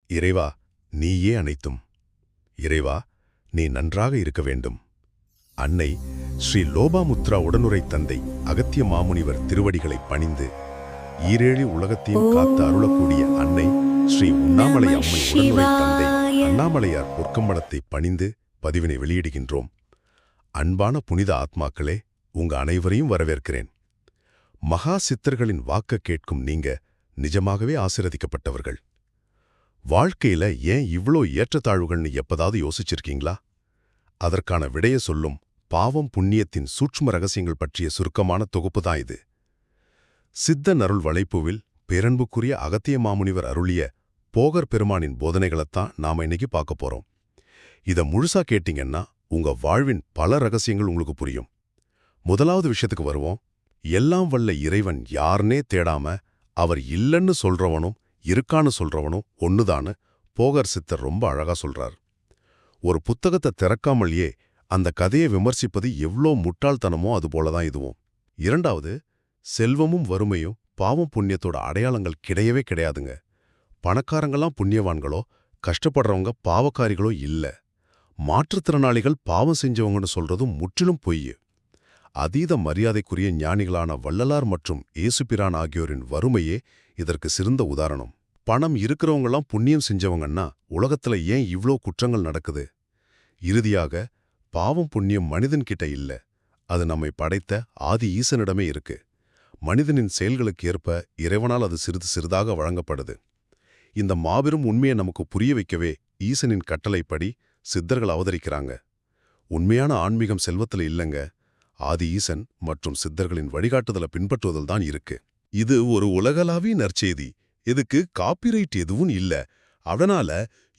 இறைவா, நீயே அனைத்தும். இறைவா, நீ நன்றாக இருக்க வேண்டும். அன்னை ஸ்ரீ லோபாமுத்ரா உடனுரை தந்தை அகத்திய மாமுனிவர் திருவடிகளை பணிந்து ஈரேழு உலகத்தையும் காத்து அருளக்கூடிய அன்னை ஸ்ரீ உண்ணாமலை அம்மை உடனுரை தந்தை அண்ணாமலையார் பொற்கம்பளத்தை பணிந்து பதிவினை வெளியிடுகின்றோம். அன்பான புனித ஆத்மாக்களே, உங்க அனைவரையும் வரவேற்கிறேன். மகா சித்தர்களின் வாக்க கேட்கும் நீங்க நிஜமாகவே ஆசீர்வதிக்கப்பட்டவர்கள். வாழ்க்கையில ஏன் இவ்ளோ ஏற்றத்தாழ்வுகள்னு எப்பதாவது யோசிச்சிருக்கீங்களா? அதற்கான விடைய சொல்லும் பாவம் புண்ணியத்தின் சூட்சும ரகசியங்கள் பற்றிய சுருக்கமான தொகுப்பு தான் இது. சித்த நருள் வளைப்புவில் பேரன்புக்குரிய அகத்திய மாமுனிவர் அருளிய போகர் பெருமானின் போதனைகளைத்தான் நாம இன்னைக்கு பார்க்க போறோம். இத முழுசா கேட்டீங்கன்னா உங்க வாழ்வின் பல ரகசியங்கள் உங்களுக்கு புரியும். முதலாவது விஷயத்துக்கு வருவோம். எல்லாம் வல்ல இறைவன் யாருனே தேடாம அவர் இல்லைன்னு சொல்றவனும் இருக்கான்னு சொல்றவனும் ஒண்ணுதான்னு போகர் சித்தர் ரொம்ப அழகா சொல்றார். ஒரு புத்தகத்தை திறக்காமலேயே அந்த கதையை விமர்சிப்பது எவ்வளோ முட்டாள்தனமோ அதுபோலதான் இதுவும். இரண்டாவது, செல்வமும் வறுமையும் பாவம் புண்ணியத்தோட அடையாளங்கள் கிடையவே கிடையாதுங்க. பணக்காரங்களாம் புண்ணியவான்களோ கஷ்டப்படுறவங்க பாவக்காரிகளோ இல்ல. மாற்றுத்திறனாளிகள் பாவம் செஞ்சவங்கன்னு சொல்றதும் முற்றிலும் பொய். அதீத மரியாதைக்குரிய ஞானிகளான வள்ளலார் மற்றும் ஏசுபிரான் ஆகியோரின் வறுமையே இதற்கு சிறந்த உதாரணம். பணம் இருக்கிறவங்களாம் புண்ணியம் செஞ்சவங்கன்னா உலகத்துல ஏன் இவ்ளோ குற்றங்கள் நடக்குது? இறுதியாக, பாவம் புண்ணியம் மனிதன்கிட்ட இல்ல, அது நம்மை படைத்த ஆதி ஈசனிடமே இருக்கு. மனிதனின் செயல்களுக்கு ஏற்ப இறைவனால் அது சிறிது சிறிதாக வழங்கப்படுது. இந்த மாபெரும் உண்மையை நமக்கு புரிய வைக்கவே ஈசனின் கட்டளைப்படி சித்தர்கள் அவதரிக்கிறாங்க. உண்மையான ஆன்மீகம் செல்வத்துல இல்லங்க, ஆதி ஈசன் மற்றும் சித்தர்களின் வழிகாட்டுதலை பின்பற்றுவதில் தான் இருக்கு. இது ஒரு உலகளாவிய நற்செய்தி. இதுக்கு காப்பிரைட் எதுவும் இல்ல. அதனால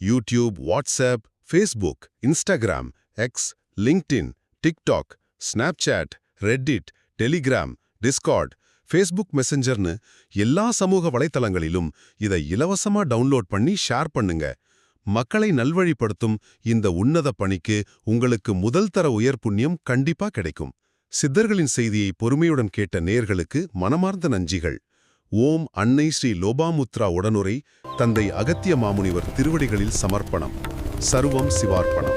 YouTube, WhatsApp, Facebook, Instagram, X, LinkedIn, TikTok, Snapchat, Reddit, Telegram, Discord, Facebook மெசஞ்சர்னு எல்லா சமூக வலைத்தளங்களிலும் இதை இலவசமா டவுன்லோட் பண்ணி ஷேர் பண்ணுங்க. மக்களை நல்வழிப்படுத்தும் இந்த உன்னத பணிக்கு உங்களுக்கு முதல் தர உயர் புண்ணியம் கண்டிப்பா கிடைக்கும். சித்தர்களின் செய்தியை பொறுமையுடன் கேட்ட நேயர்களுக்கு மனமார்ந்த நன்றிகள். ஓம் அன்னை ஸ்ரீ லோபாமுத்ரா உடனுரை தந்தை அகத்திய மாமுனிவர் திருவடிகளில் சமர்ப்பணம். சர்வம் சிவார்ப்பணம்.